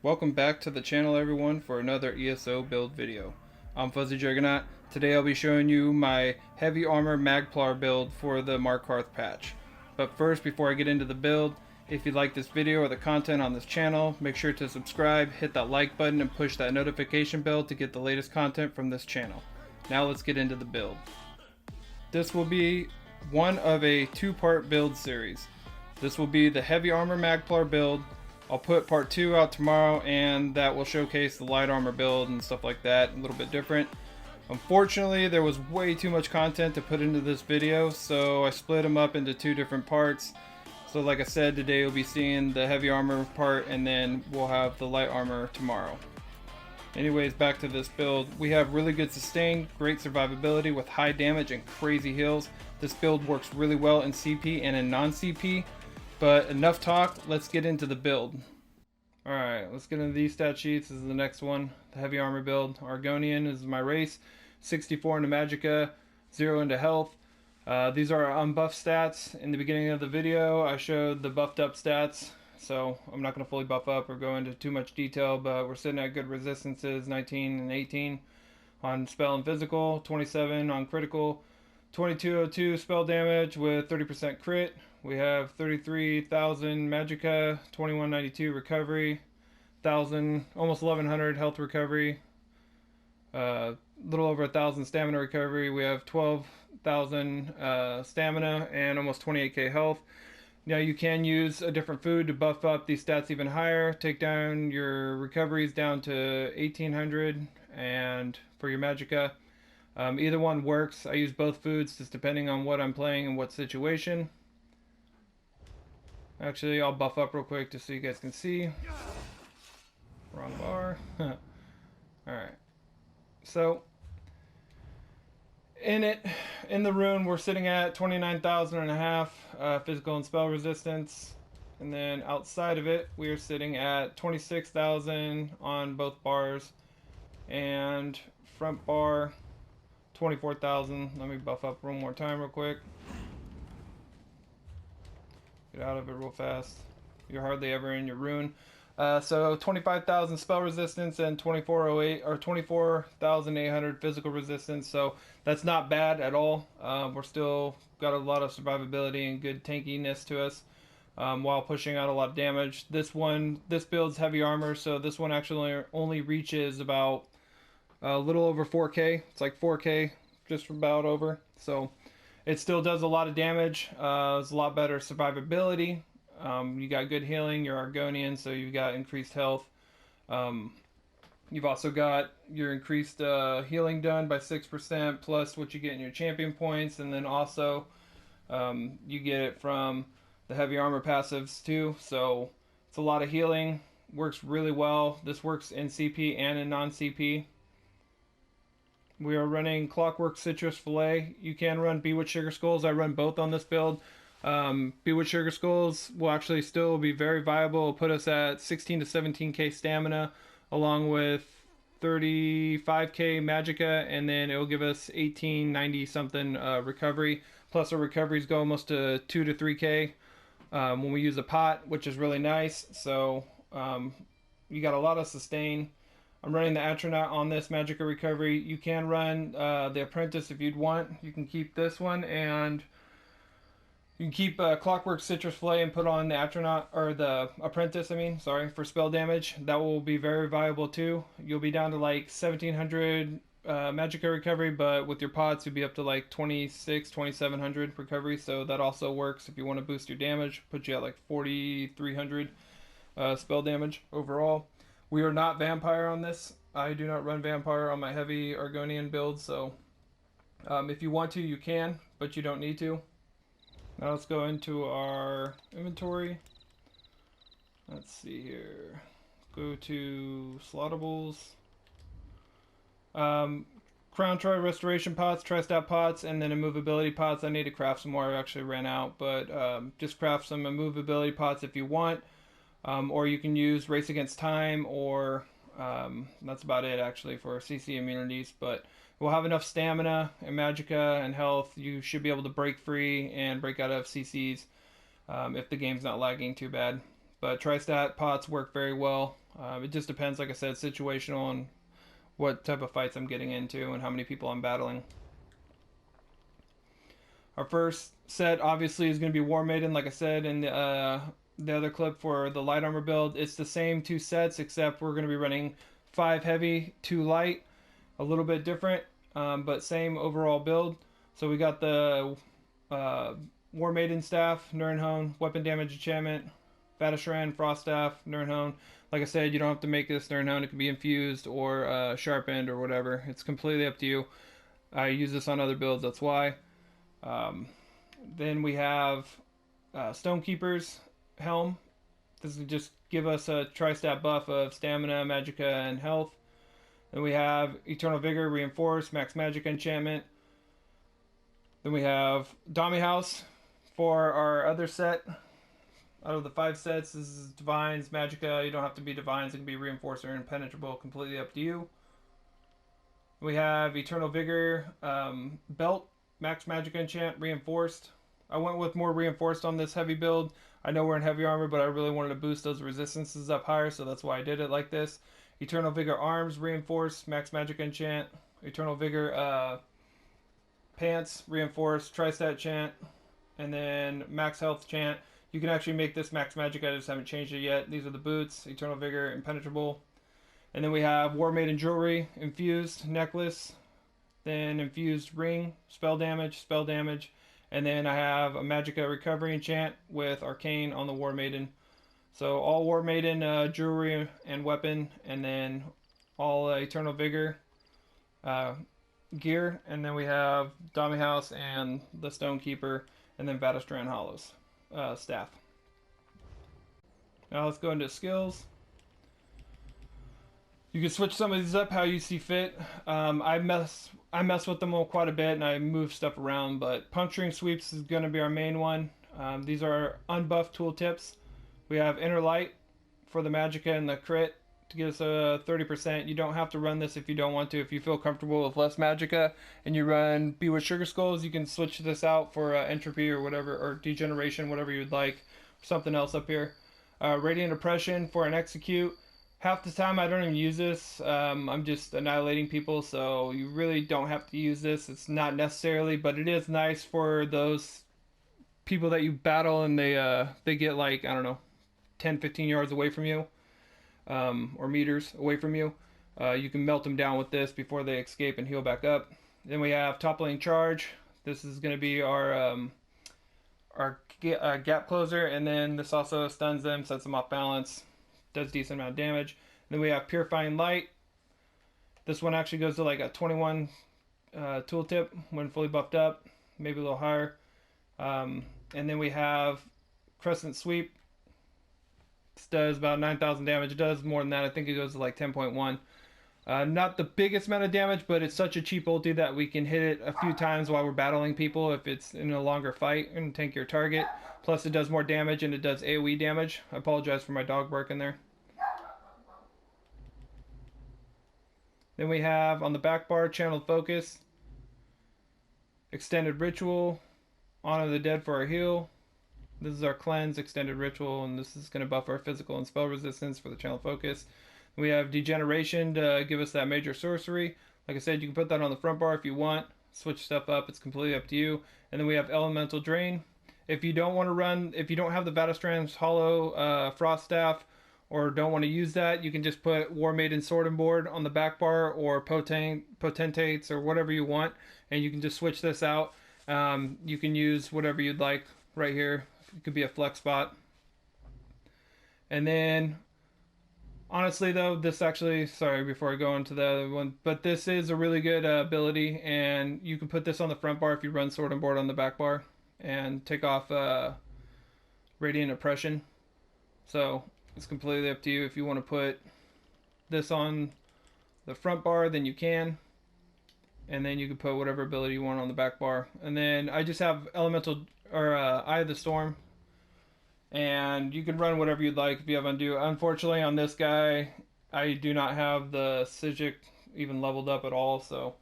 Welcome back to the channel, everyone, for another ESO build video. I'm Fuzzy Juggernaut. Today I'll be showing you my heavy armor MagPlar build for the Markarth patch. But first, before I get into the build, if you like this video or the content on this channel, make sure to subscribe, hit that like button, and push that notification bell to get the latest content from this channel. Now let's get into the build. This will be one of a two-part build series. This will be the heavy armor MagPlar build. I'll put part 2 out tomorrow, and that will showcase the light armor build and stuff like that, a little bit different. Unfortunately, there was way too much content to put into this video, so I split them up into two different parts. So like I said, today you'll be seeing the heavy armor part, and then we'll have the light armor tomorrow. Anyways, back to this build. We have really good sustain, great survivability with high damage and crazy heals. This build works really well in CP and in non-CP. But enough talk, let's get into the build. Alright, let's get into these stat sheets. This is the next one, the heavy armor build. Argonian is my race, 64 into Magicka, 0 into health. These are unbuffed stats. In the beginning of the video, I showed the buffed up stats, so I'm not going to fully buff up or go into too much detail, but we're sitting at good resistances, 19 and 18 on spell and physical, 27 on critical, 2202 spell damage with 30% crit. We have 33,000 Magicka, 2192 recovery, 1,000, almost 1,100 health recovery, little over 1,000 stamina recovery. We have 12,000 stamina and almost 28k health. Now you can use a different food to buff up these stats even higher. Take down your recoveries down to 1,800, and for your Magicka. Either one works. I use both foods just depending on what I'm playing and what situation. Actually, I'll buff up real quick just so you guys can see. Wrong bar. Alright. So, in the rune, we're sitting at 29,000 and a half physical and spell resistance. And then outside of it, we are sitting at 26,000 on both bars. And front bar, 24,000. Let me buff up one more time real quick. Get out of it real fast. You're hardly ever in your rune. So 25,000 spell resistance and 2408 or 24,800 physical resistance. So that's not bad at all. We're still got a lot of survivability and good tankiness to us while pushing out a lot of damage. This build's heavy armor, so this one actually only reaches about a little over 4k. It's like 4k, just about over. So it still does a lot of damage. It's a lot better survivability. You got good healing. You're Argonian, so you've got increased health. You've also got your increased healing done by 6% plus what you get in your champion points, and then also you get it from the heavy armor passives too. So it's a lot of healing. Works really well. This works in CP and in non-CP. We are running Clockwork Citrus Fillet. You can run Bewitched Sugar Skulls. I run both on this build. Bewitched Sugar Skulls will actually still be very viable. It'll put us at 16 to 17k stamina, along with 35k Magicka, and then it'll give us 1890 something recovery. Plus our recoveries go almost to 2 to 3k when we use a pot, which is really nice. So you got a lot of sustain. I'm running the Astronaut on this Magicka recovery. You can run the Apprentice if you'd want. You can keep this one, and you can keep Clockwork Citrus Fillet and put on the Astronaut, or the Apprentice, for spell damage. That will be very viable too. You'll be down to like 1,700 Magicka recovery, but with your pots you'll be up to like 2,700 recovery, so that also works if you want to boost your damage. Put you at like 4,300 spell damage overall. We are not Vampire on this. I do not run Vampire on my heavy Argonian build, so if you want to, you can, but you don't need to. Now let's go into our inventory. Let's see here. Go to Slaughterables. Crown Troy Restoration Pots, Tri-Stat Pots, and then Immovability Pots. I need to craft some more. I actually ran out, but just craft some Immovability Pots if you want. Or you can use Race Against Time, or that's about it actually for CC immunities. But we'll have enough stamina and Magicka and health. You should be able to break free and break out of CCs if the game's not lagging too bad. But Tri-Stat pots work very well. It just depends, like I said, situational on what type of fights I'm getting into and how many people I'm battling. Our first set obviously is going to be War Maiden, like I said in the other clip for the light armor build. It's the same two sets except we're going to be running 5 heavy, 2 light, a little bit different, but same overall build. So we got the War Maiden staff, Nirnhone, weapon damage enchantment, Vatashran, Frost staff, Nirnhone. Like I said, you don't have to make this Nirnhone. It can be infused or sharpened or whatever. It's completely up to you. I use this on other builds, that's why. Um, then we have Stonekeeper's Helm. This will just give us a tri-stat buff of stamina, magicka, and health. Then we have Eternal Vigor, Reinforced, Max Magicka enchantment. Then we have Dami House for our other set. Out of the 5 sets, this is Divines, Magicka. You don't have to be Divines, it can be Reinforced or Impenetrable, completely up to you. We have Eternal Vigor, Belt, Max Magicka enchant, Reinforced. I went with more Reinforced on this heavy build. I know we're in heavy armor, but I really wanted to boost those resistances up higher, so that's why I did it like this. Eternal Vigor Arms, Reinforced, Max Magicka enchant. Eternal Vigor Pants, Reinforced, Tri-Stat chant. And then Max Health chant. You can actually make this Max Magicka, I just haven't changed it yet. These are the boots, Eternal Vigor, Impenetrable. And then we have War Maiden Jewelry, Infused, Necklace. Then Infused Ring, Spell Damage, and then I have a Magicka Recovery enchant with Arcane on the War Maiden. So all War Maiden jewelry and weapon, and then all Eternal Vigor gear, and then we have Dami House and the Stonekeeper, and then Vatashran Hollows staff. Now let's go into skills. You can switch some of these up how you see fit. I mess with them all quite a bit and I move stuff around, but Puncturing Sweeps is going to be our main one. These are unbuffed tooltips. We have Inner Light for the Magicka and the crit to get us a 30%. You don't have to run this if you don't want to. If you feel comfortable with less Magicka and you run Be with Sugar Skulls, you can switch this out for Entropy or whatever, or Degeneration, whatever you'd like. Something else up here. Radiant Oppression for an Execute. Half the time I don't even use this. I'm just annihilating people, so you really don't have to use this. It's not necessarily, but it is nice for those people that you battle and they get like, I don't know, 10, 15 yards away from you, or meters away from you. You can melt them down with this before they escape and heal back up. Then we have Toppling Charge. This is going to be our gap closer, and then this also stuns them, sets them off balance. Does decent amount of damage. And then we have Purifying Light. This one actually goes to like a 21 tooltip when fully buffed up, maybe a little higher. And then we have Crescent Sweep. This does about 9,000 damage. It does more than that. I think it goes to like 10.1. Not the biggest amount of damage, but it's such a cheap ulti that we can hit it a few times while we're battling people if it's in a longer fight and tank your target. Plus it does more damage and it does AoE damage. I apologize for my dog barking there. Then we have on the back bar Channeled Focus, Extended Ritual, Honor the Dead for our heal. This is our Cleanse, Extended Ritual, and this is going to buff our physical and spell resistance for the Channeled Focus. We have Degeneration to give us that major sorcery. Like I said, you can put that on the front bar if you want. Switch stuff up, it's completely up to you. And then we have Elemental Drain. If you don't want to run, if you don't have the Vatashran's Hollow Frost Staff, or don't want to use that, you can just put War Maiden Sword and Board on the back bar, or Potentates, or whatever you want, and you can just switch this out. You can use whatever you'd like right here. It could be a flex spot. And then, honestly though, this actually, sorry before I go into the other one, but this is a really good ability, and you can put this on the front bar if you run Sword and Board on the back bar, and take off Radiant Oppression. So it's completely up to you. If you want to put this on the front bar, then you can, and then you can put whatever ability you want on the back bar. And then I just have Elemental or Eye of the Storm, and you can run whatever you'd like if you have Undo. Unfortunately on this guy I do not have the Psijic even leveled up at all, so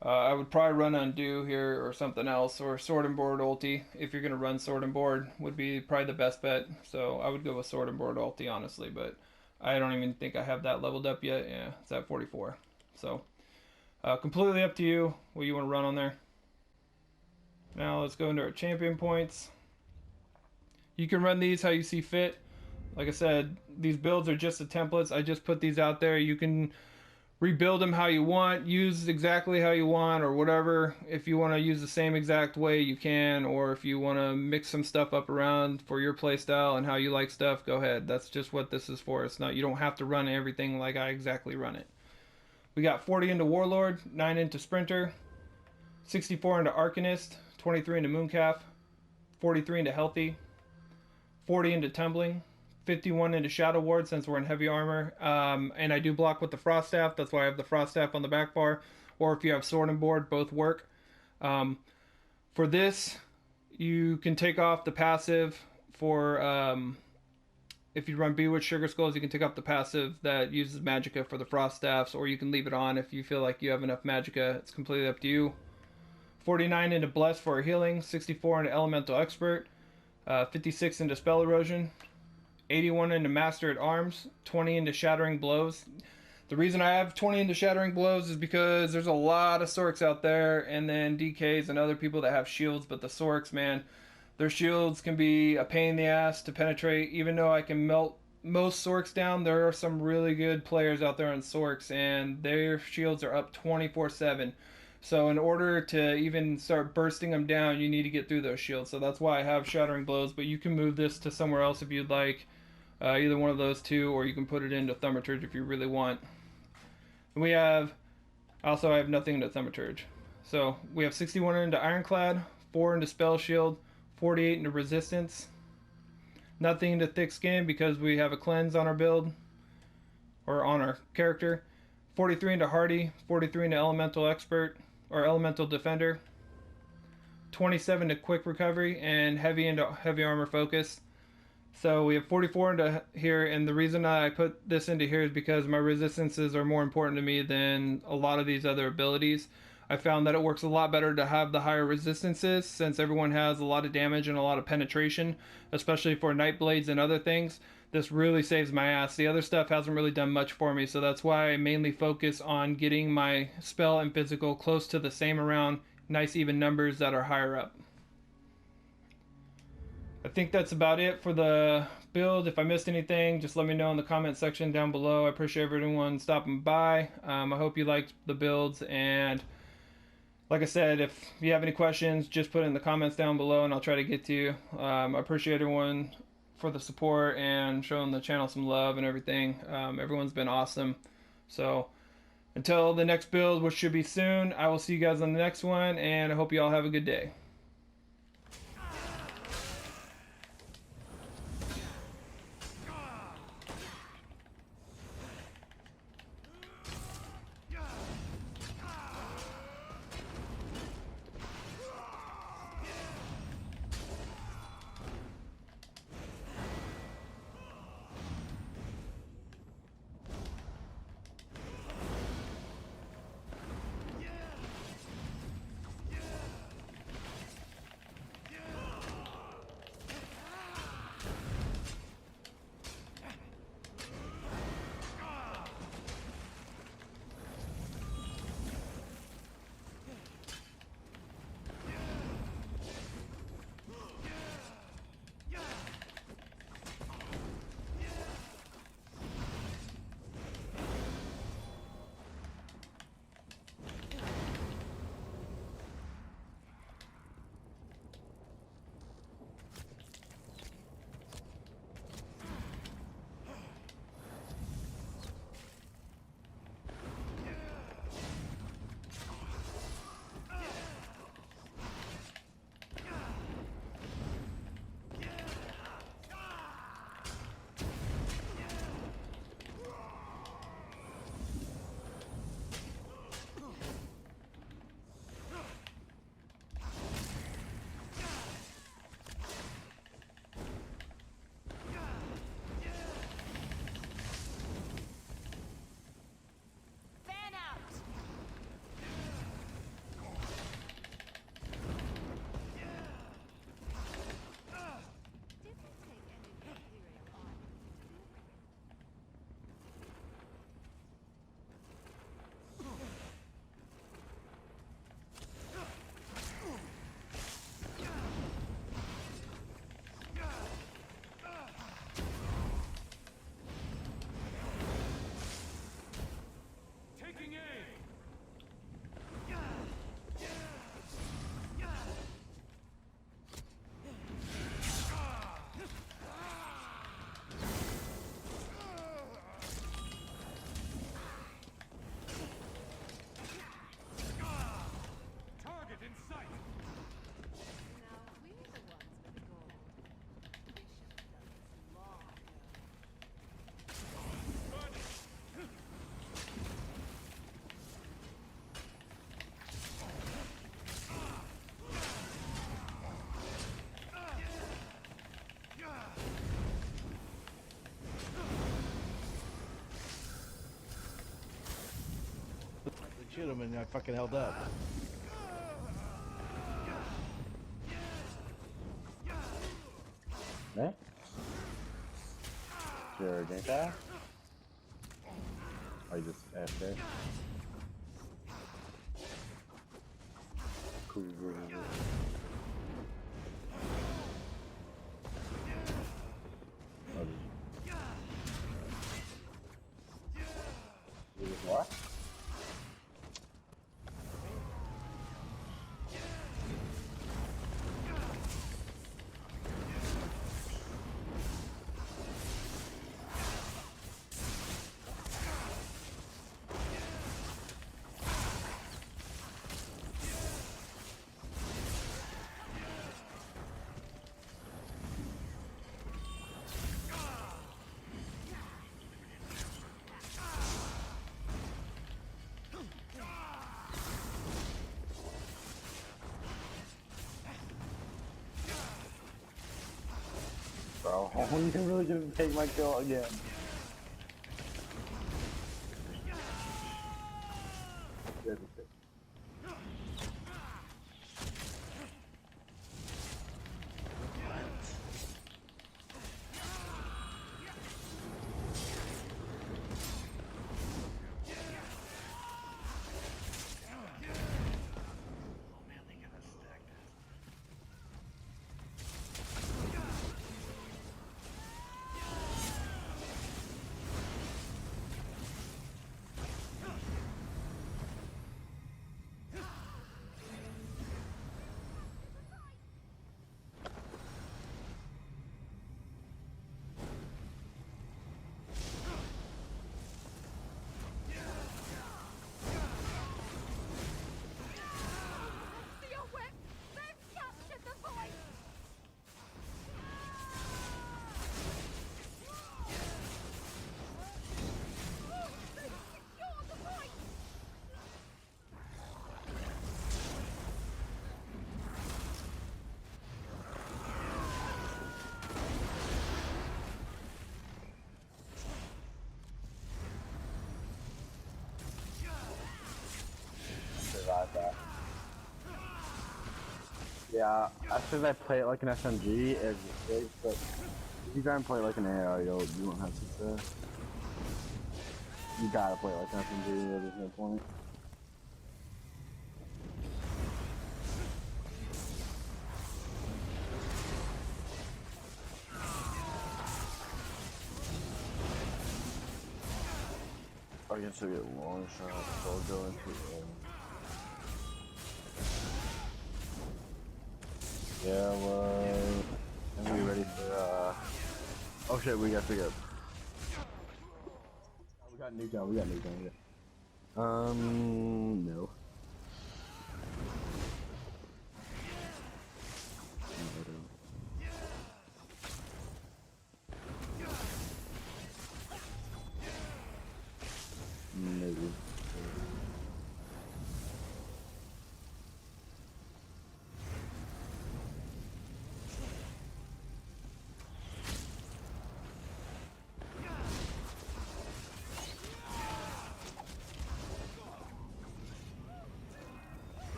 I would probably run Undo here or something else, or Sword and Board ulti. If you're going to run Sword and Board would be probably the best bet, so I would go with Sword and Board ulti honestly. But I don't even think I have that leveled up yet. Yeah, it's at 44. So completely up to you what you want to run on there. Now let's go into our champion points. You can run these how you see fit. Like I said, these builds are just the templates. I just put these out there. You can rebuild them how you want, use exactly how you want, or whatever. If you want to use the same exact way, you can, or if you want to mix some stuff up around for your playstyle and how you like stuff, go ahead. That's just what this is for. It's not, you don't have to run everything like I exactly run it. We got 40 into Warlord, 9 into Sprinter, 64 into Arcanist, 23 into Mooncalf, 43 into Healthy, 40 into Tumbling, 51 into Shadow Ward since we're in heavy armor, and I do block with the Frost Staff. That's why I have the Frost Staff on the back bar, or if you have Sword and Board, both work. For this, you can take off the passive for, if you run Bewitch Sugar Skulls, you can take off the passive that uses Magicka for the Frost Staffs, or you can leave it on if you feel like you have enough Magicka. It's completely up to you. 49 into Bless for healing, 64 into Elemental Expert, 56 into Spell Erosion, 81 into Master at Arms, 20 into Shattering Blows. The reason I have 20 into Shattering Blows is because there's a lot of Sorks out there, and then DKs and other people that have shields, but the Sorks, man, their shields can be a pain in the ass to penetrate. Even though I can melt most Sorks down, there are some really good players out there on Sorks, and their shields are up 24/7. So in order to even start bursting them down, you need to get through those shields. So that's why I have Shattering Blows, but you can move this to somewhere else if you'd like. Either one of those two, or you can put it into Thaumaturge if you really want. And we have, also I have nothing into Thaumaturge. So we have 61 into Ironclad, 4 into Spell Shield, 48 into Resistance, nothing into Thick Skin because we have a cleanse on our build, or on our character, 43 into Hardy, 43 into Elemental Expert, or Elemental Defender, 27 to Quick Recovery, and heavy into Heavy Armor Focus. So we have 44 into here, and the reason I put this into here is because my resistances are more important to me than a lot of these other abilities. I found that it works a lot better to have the higher resistances since everyone has a lot of damage and a lot of penetration, especially for Nightblades and other things. This really saves my ass. The other stuff hasn't really done much for me, so that's why I mainly focus on getting my spell and physical close to the same around nice even numbers that are higher up. I think that's about it for the build. If I missed anything, just let me know in the comment section down below. I appreciate everyone stopping by. I hope you liked the builds, and like I said, if you have any questions, just put it in the comments down below and I'll try to get to you. I appreciate everyone for the support and showing the channel some love and everything. Everyone's been awesome. So until the next build, which should be soon, I will see you guys on the next one, and I hope you all have a good day. shoot him, and I fucking held up. Ne? Sure, drink that? Or you just AFK? Cool. What? Bro, you can really just take my kill again. That. Yeah, I think I play it like an SMG is great, but if you try and play it like an AR, you won't have success. You gotta play it like an SMG, there's no point. I can still get long shots, so I'll go into yeah, well, and we ready for, oh shit, we got to go. We got nuked out, yeah. No. Maybe.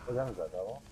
What gun is that, double?